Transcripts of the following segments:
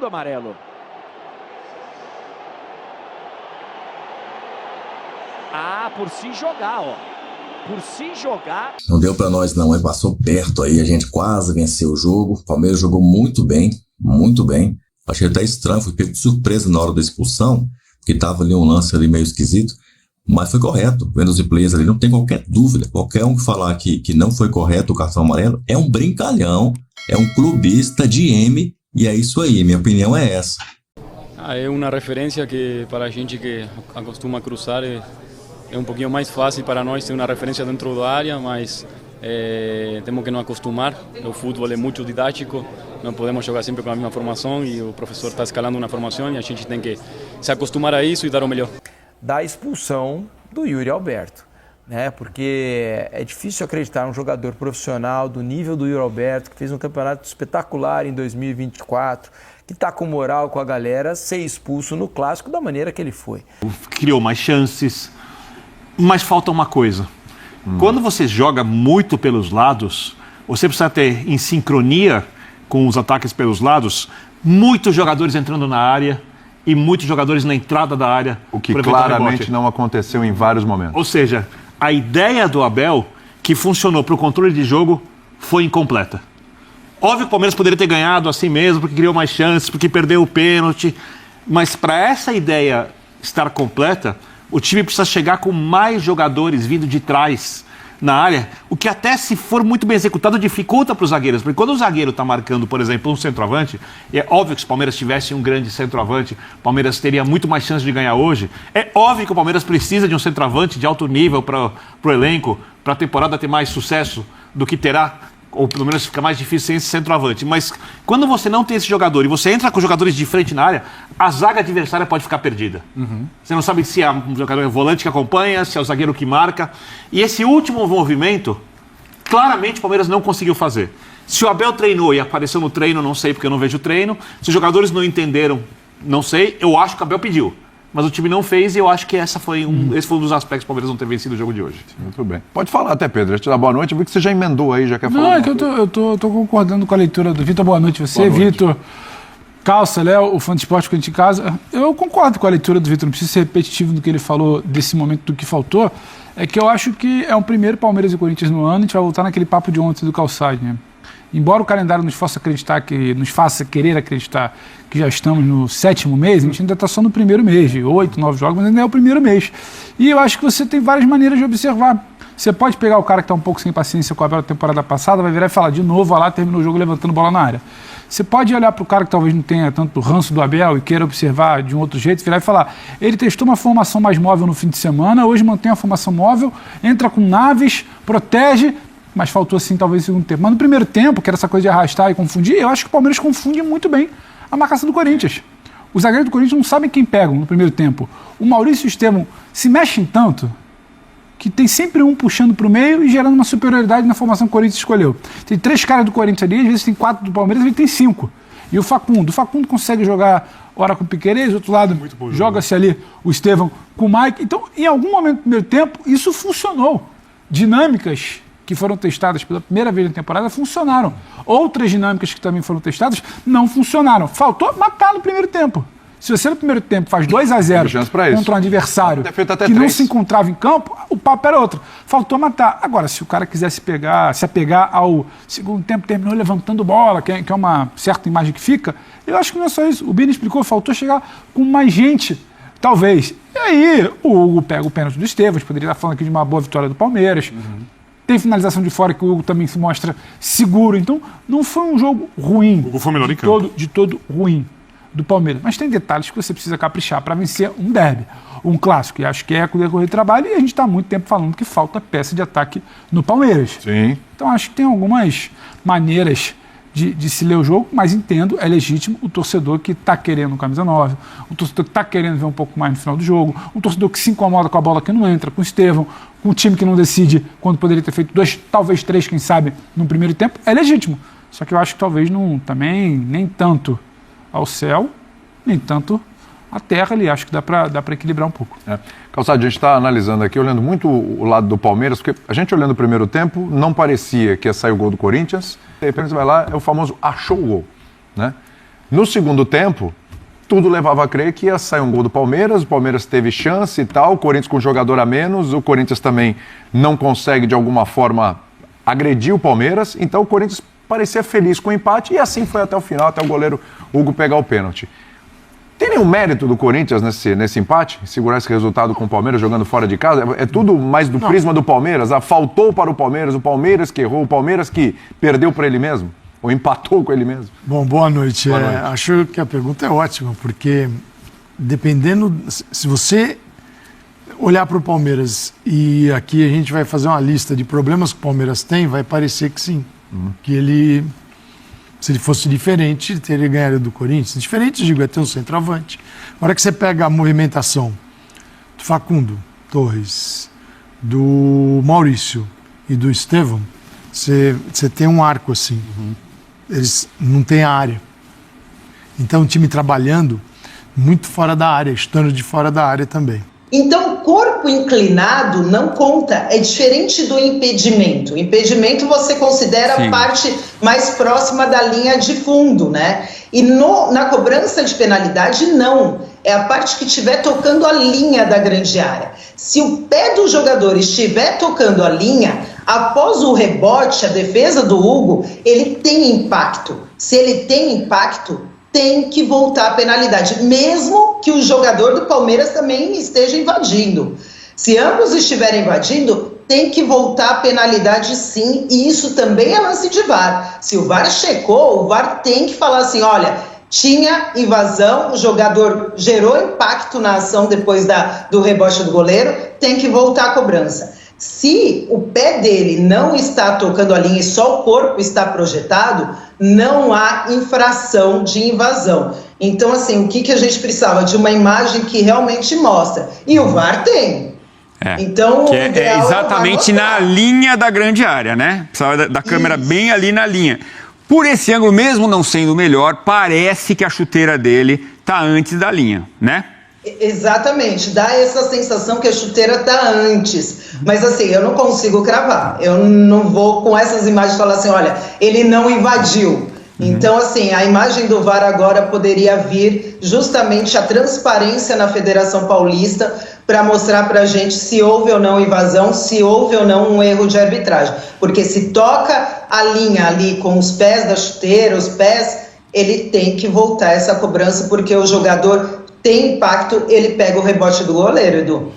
do amarelo. Por se jogar, ó. Por se jogar. Não deu pra nós não, mas passou perto aí, a gente quase venceu o jogo. O Palmeiras jogou muito bem, muito bem. Achei até estranho, fui pego de surpresa na hora da expulsão, porque tava ali um lance ali meio esquisito, mas foi correto. Vendo os replays ali, não tem qualquer dúvida. Qualquer um que falar que não foi correto o cartão amarelo é um brincalhão, é um clubista de M, e é isso aí, minha opinião é essa. É uma referência que para a gente que acostuma a cruzar é um pouquinho mais fácil para nós ter uma referência dentro da área, mas temos que nos acostumar. O futebol é muito didático, não podemos jogar sempre com a mesma formação e o professor está escalando uma formação e a gente tem que se acostumar a isso e dar o melhor. Da expulsão do Yuri Alberto, né? Porque é difícil acreditar um jogador profissional do nível do Yuri Alberto, que fez um campeonato espetacular em 2024, que está com moral com a galera, ser expulso no clássico da maneira que ele foi. Criou mais chances, mas falta uma coisa. Quando você joga muito pelos lados, você precisa ter em sincronia com os ataques pelos lados, muitos jogadores entrando na área e muitos jogadores na entrada da área. O que claramente não aconteceu em vários momentos. Ou seja, a ideia do Abel, que funcionou para o controle de jogo, foi incompleta. Óbvio que o Palmeiras poderia ter ganhado assim mesmo, porque criou mais chances, porque perdeu o pênalti. Mas para essa ideia estar completa, o time precisa chegar com mais jogadores vindo de trás na área, o que até se for muito bem executado dificulta para os zagueiros. Porque quando o zagueiro está marcando, por exemplo, um centroavante, é óbvio que se o Palmeiras tivesse um grande centroavante, o Palmeiras teria muito mais chance de ganhar hoje. É óbvio que o Palmeiras precisa de um centroavante de alto nível para o elenco, para a temporada ter mais sucesso do que terá, ou pelo menos fica mais difícil sem esse centroavante. Mas quando você não tem esse jogador e você entra com jogadores de frente na área, a zaga adversária pode ficar perdida. Você não sabe se é um jogador volante que acompanha, se é o zagueiro que marca. E esse último movimento, claramente o Palmeiras não conseguiu fazer. Se o Abel treinou e apareceu no treino, não sei porque eu não vejo o treino. Se os jogadores não entenderam, não sei. Eu acho que o Abel pediu. Mas o time não fez e eu acho que esse foi um dos aspectos do Palmeiras não ter vencido o jogo de hoje. Muito bem. Pode falar até, Pedro. Já te dar boa noite. Eu vi que você já emendou aí, já quer falar. Não, é que eu tô concordando com a leitura do Vitor. Boa noite você, Vitor. Calça, Léo, o fã de esporte que a gente em casa. Eu concordo com a leitura do Vitor. Não precisa ser repetitivo do que ele falou desse momento do que faltou. É que eu acho que é um primeiro Palmeiras e Corinthians no ano. A gente vai voltar naquele papo de ontem do Calçade, né? Embora o calendário nos faça querer acreditar que já estamos no 7º mês, a gente ainda está só no primeiro mês, de 8, 9 jogos, mas ainda é o primeiro mês. E eu acho que você tem várias maneiras de observar. Você pode pegar o cara que está um pouco sem paciência com a Abel da temporada passada, vai virar e falar de novo, vai lá, terminou o jogo levantando bola na área. Você pode olhar para o cara que talvez não tenha tanto ranço do Abel e queira observar de um outro jeito, virar e falar, ele testou uma formação mais móvel no fim de semana, hoje mantém a formação móvel, entra com naves, protege, mas faltou assim talvez no segundo tempo. Mas no primeiro tempo, que era essa coisa de arrastar e confundir, eu acho que o Palmeiras confunde muito bem a marcação do Corinthians. Os zagueiros do Corinthians não sabem quem pegam no primeiro tempo. O Maurício e o Estevão se mexem tanto que tem sempre um puxando para o meio e gerando uma superioridade na formação que o Corinthians escolheu. Tem 3 caras do Corinthians ali, às vezes tem 4 do Palmeiras, às vezes tem 5. E o Facundo consegue jogar hora com o Piquerez, do outro lado joga-se ali o Estevão com o Mike. Então, em algum momento do primeiro tempo, isso funcionou. Dinâmicas que foram testadas pela primeira vez na temporada funcionaram. Outras dinâmicas que também foram testadas não funcionaram. Faltou matar no primeiro tempo. Se você no primeiro tempo faz 2-0 contra um adversário que não se encontrava em campo, o papo era outro. Faltou matar. Agora, se o cara quiser se apegar ao segundo tempo, terminou levantando bola, que é uma certa imagem que fica, eu acho que não é só isso. O Bini explicou, faltou chegar com mais gente, talvez. E aí, o Hugo pega o pênalti do Estevão, poderia estar falando aqui de uma boa vitória do Palmeiras. Tem finalização de fora que o Hugo também se mostra seguro. Então, não foi um jogo ruim. O Hugo foi melhor em campo. De todo ruim do Palmeiras. Mas tem detalhes que você precisa caprichar para vencer um derby, um clássico. E acho que é com o decorrer do trabalho. E a gente está há muito tempo falando que falta peça de ataque no Palmeiras. Sim. Então, acho que tem algumas maneiras de se ler o jogo, mas entendo, é legítimo o torcedor que está querendo camisa 9, o torcedor que está querendo ver um pouco mais no final do jogo, um torcedor que se incomoda com a bola que não entra, com o Estevão, com um time que não decide quando poderia ter feito 2, talvez 3, quem sabe, no primeiro tempo, é legítimo. Só que eu acho que talvez não, também nem tanto ao céu, nem tanto à terra ali. Acho que dá para equilibrar um pouco. Calçado, a gente está analisando aqui, olhando muito o lado do Palmeiras, porque a gente olhando o primeiro tempo, não parecia que ia sair o gol do Corinthians. De repente você vai lá, é o famoso achou o gol, né? No segundo tempo, tudo levava a crer que ia sair um gol do Palmeiras, o Palmeiras teve chance e tal, o Corinthians com um jogador a menos, o Corinthians também não consegue de alguma forma agredir o Palmeiras, então o Corinthians parecia feliz com o empate e assim foi até o final, até o goleiro Hugo pegar o pênalti. Tem nenhum mérito do Corinthians nesse empate? Segurar esse resultado com o Palmeiras jogando fora de casa? É tudo mais do prisma do Palmeiras? Faltou para o Palmeiras que errou, o Palmeiras que perdeu para ele mesmo? Ou empatou com ele mesmo? Bom, boa noite. Boa noite. Acho que a pergunta é ótima, porque dependendo, se você olhar para o Palmeiras e aqui a gente vai fazer uma lista de problemas que o Palmeiras tem, vai parecer que sim. Que ele, se ele fosse diferente, ele teria ganhado do Corinthians. Diferente, digo, é ter um centroavante. Na hora que você pega a movimentação do Facundo Torres, do Maurício e do Estevão, você tem um arco assim. Eles não têm a área. Então, o time trabalhando muito fora da área, estando de fora da área também. Então, corpo inclinado não conta, é diferente do impedimento. Impedimento você considera a parte mais próxima da linha de fundo, né? E na cobrança de penalidade, não. É a parte que estiver tocando a linha da grande área. Se o pé do jogador estiver tocando a linha, após o rebote, a defesa do Hugo, ele tem impacto. Se ele tem impacto, tem que voltar a penalidade, mesmo que o jogador do Palmeiras também esteja invadindo. Se ambos estiverem invadindo, tem que voltar a penalidade sim, e isso também é lance de VAR. Se o VAR checou, o VAR tem que falar assim, olha, tinha invasão, o jogador gerou impacto na ação depois do rebote do goleiro, tem que voltar a cobrança. Se o pé dele não está tocando a linha e só o corpo está projetado, não há infração de invasão. Então, assim, o que a gente precisava? De uma imagem que realmente mostra. E o VAR tem. Então, que é exatamente na linha da grande área, né? Precisava da câmera bem ali na linha. Por esse ângulo, mesmo não sendo o melhor, parece que a chuteira dele está antes da linha, né? Exatamente, dá essa sensação que a chuteira está antes. Mas assim, eu não consigo cravar. Eu não vou com essas imagens falar assim, olha, ele não invadiu. Então, assim, a imagem do VAR agora poderia vir justamente a transparência na Federação Paulista para mostrar para a gente se houve ou não invasão, se houve ou não um erro de arbitragem. Porque se toca a linha ali com os pés da chuteira, os pés, ele tem que voltar essa cobrança, porque o jogador tem impacto, ele pega o rebote do goleiro, Edu.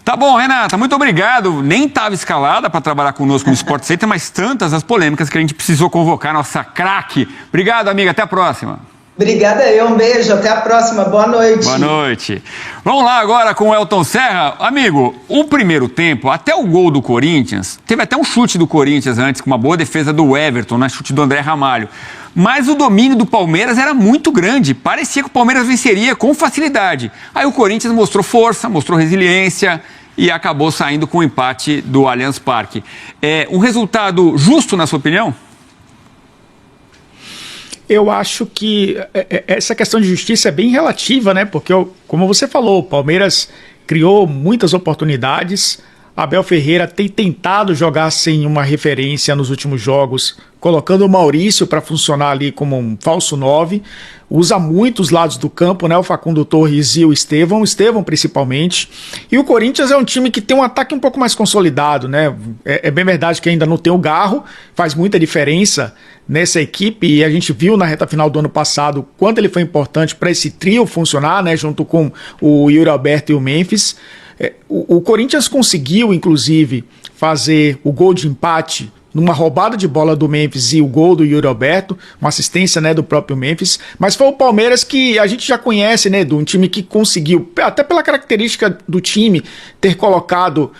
Tá bom, Renata, muito obrigado. Nem estava escalada para trabalhar conosco no Sport Center, mas tantas as polêmicas que a gente precisou convocar nossa craque. Obrigado, amiga. Até a próxima. Obrigada eu, um beijo. Até a próxima. Boa noite. Boa noite. Vamos lá agora com o Elton Serra. Amigo, o primeiro tempo, até o gol do Corinthians, teve até um chute do Corinthians antes, com uma boa defesa do Everton, né? Chute do André Ramalho. Mas o domínio do Palmeiras era muito grande. Parecia que o Palmeiras venceria com facilidade. Aí o Corinthians mostrou força, mostrou resiliência e acabou saindo com o empate do Allianz Parque. Um resultado justo, na sua opinião? Eu acho que essa questão de justiça é bem relativa, né? Porque, como você falou, o Palmeiras criou muitas oportunidades. Abel Ferreira tem tentado jogar sem uma referência nos últimos jogos, colocando o Maurício para funcionar ali como um falso 9. Usa muito os lados do campo, né? O Facundo Torres e o Estevão principalmente. E o Corinthians é um time que tem um ataque um pouco mais consolidado, né? É bem verdade que ainda não tem o Garro, faz muita diferença nessa equipe, e a gente viu na reta final do ano passado quanto ele foi importante para esse trio funcionar, né? Junto com o Yuri Alberto e o Memphis. O Corinthians conseguiu, inclusive, fazer o gol de empate numa roubada de bola do Memphis e o gol do Yuri Alberto, uma assistência, né, do próprio Memphis, mas foi o Palmeiras que a gente já conhece, né, de um time que conseguiu, até pela característica do time, ter colocado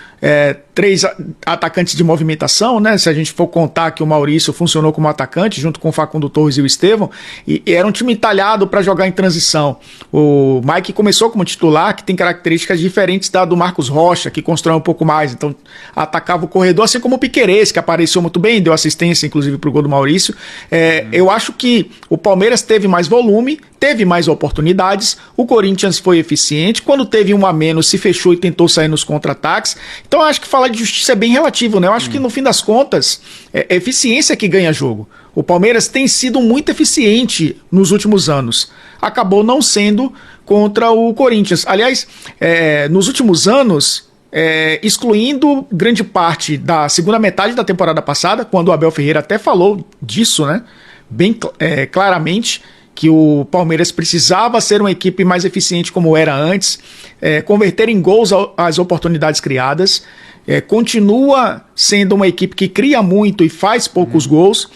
3 atacantes de movimentação, né, se a gente for contar que o Maurício funcionou como atacante, junto com o Facundo Torres e o Estevão, e era um time talhado para jogar em transição. O Mike começou como titular, que tem características diferentes da do Marcos Rocha, que constrói um pouco mais, então atacava o corredor, assim como o Piquerez, que apareceu muito bem, deu assistência inclusive para o gol do Maurício. Eu acho que o Palmeiras teve mais volume, teve mais oportunidades, o Corinthians foi eficiente, quando teve um a menos se fechou e tentou sair nos contra-ataques. Então eu acho que falar de justiça é bem relativo, né? Eu acho que no fim das contas é eficiência que ganha jogo. O Palmeiras tem sido muito eficiente nos últimos anos. Acabou não sendo contra o Corinthians. Aliás, nos últimos anos, excluindo grande parte da segunda metade da temporada passada, quando o Abel Ferreira até falou disso, né, bem claramente, que o Palmeiras precisava ser uma equipe mais eficiente como era antes, converter em gols as oportunidades criadas, continua sendo uma equipe que cria muito e faz poucos gols,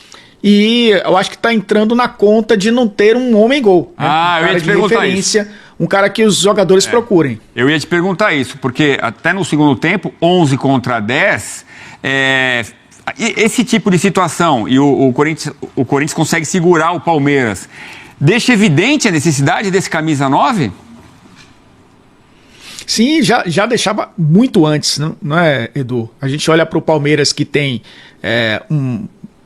e eu acho que está entrando na conta de não ter um homem-gol. Né? Eu ia te perguntar isso. Um cara que os jogadores procurem. Eu ia te perguntar isso, porque até no segundo tempo, 11 contra 10, esse tipo de situação, e o Corinthians consegue segurar o Palmeiras, deixa evidente a necessidade desse camisa 9? Sim, já deixava muito antes, não é, Edu? A gente olha para o Palmeiras que tem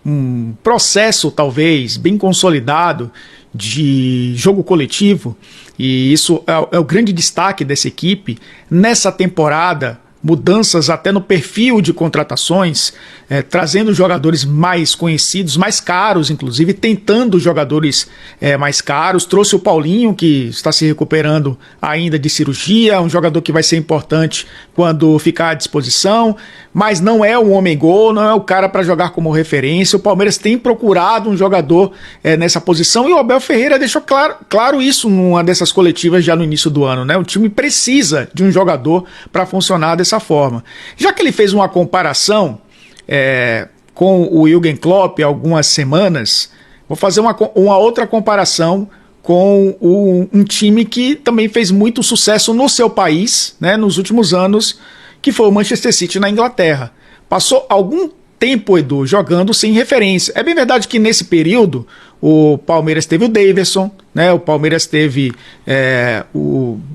um processo, talvez, bem consolidado de jogo coletivo, e isso é o grande destaque dessa equipe. Nessa temporada, mudanças até no perfil de contratações, trazendo jogadores mais conhecidos, mais caros, inclusive, tentando jogadores mais caros. Trouxe o Paulinho, que está se recuperando ainda de cirurgia, um jogador que vai ser importante quando ficar à disposição, mas não é um homem-gol, não é o cara para jogar como referência. O Palmeiras tem procurado um jogador nessa posição, e o Abel Ferreira deixou claro isso numa dessas coletivas já no início do ano, né? O time precisa de um jogador para funcionar dessa forma. Já que ele fez uma comparação com o Jürgen Klopp há algumas semanas, vou fazer uma outra comparação com um time que também fez muito sucesso no seu país, né, nos últimos anos, que foi o Manchester City na Inglaterra. Passou algum tempo, Edu, jogando sem referência. É bem verdade que nesse período o Palmeiras teve o Daverson, né? O Palmeiras teve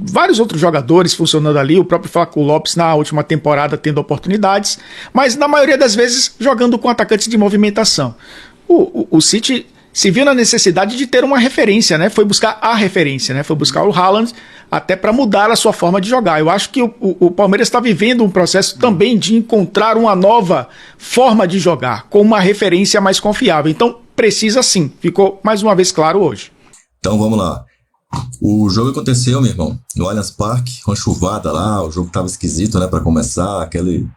vários outros jogadores funcionando ali, o próprio Flaco Lopes na última temporada tendo oportunidades, mas na maioria das vezes jogando com atacantes de movimentação. O City se viu na necessidade de ter uma referência, né? Foi buscar a referência, né? Foi buscar o Haaland até para mudar a sua forma de jogar. Eu acho que o Palmeiras está vivendo um processo também de encontrar uma nova forma de jogar, com uma referência mais confiável. Então, precisa sim. Ficou mais uma vez claro hoje. Então, vamos lá. O jogo aconteceu, meu irmão, no Allianz Parque, uma chuvada lá, o jogo estava esquisito, né, para começar, aquele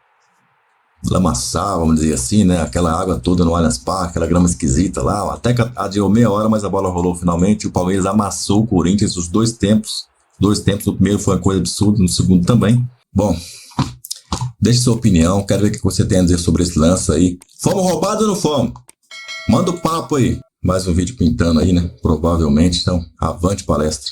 lamaçal, vamos dizer assim, né, aquela água toda no Allianz Parque, aquela grama esquisita lá, até que adiou meia hora, mas a bola rolou finalmente, o Palmeiras amassou o Corinthians os dois tempos, no primeiro foi uma coisa absurda, no segundo também. Bom, deixe sua opinião, quero ver o que você tem a dizer sobre esse lance aí. Fomos roubados ou não fomos? Manda o papo aí. Mais um vídeo pintando aí, né, provavelmente, então, avante palestra.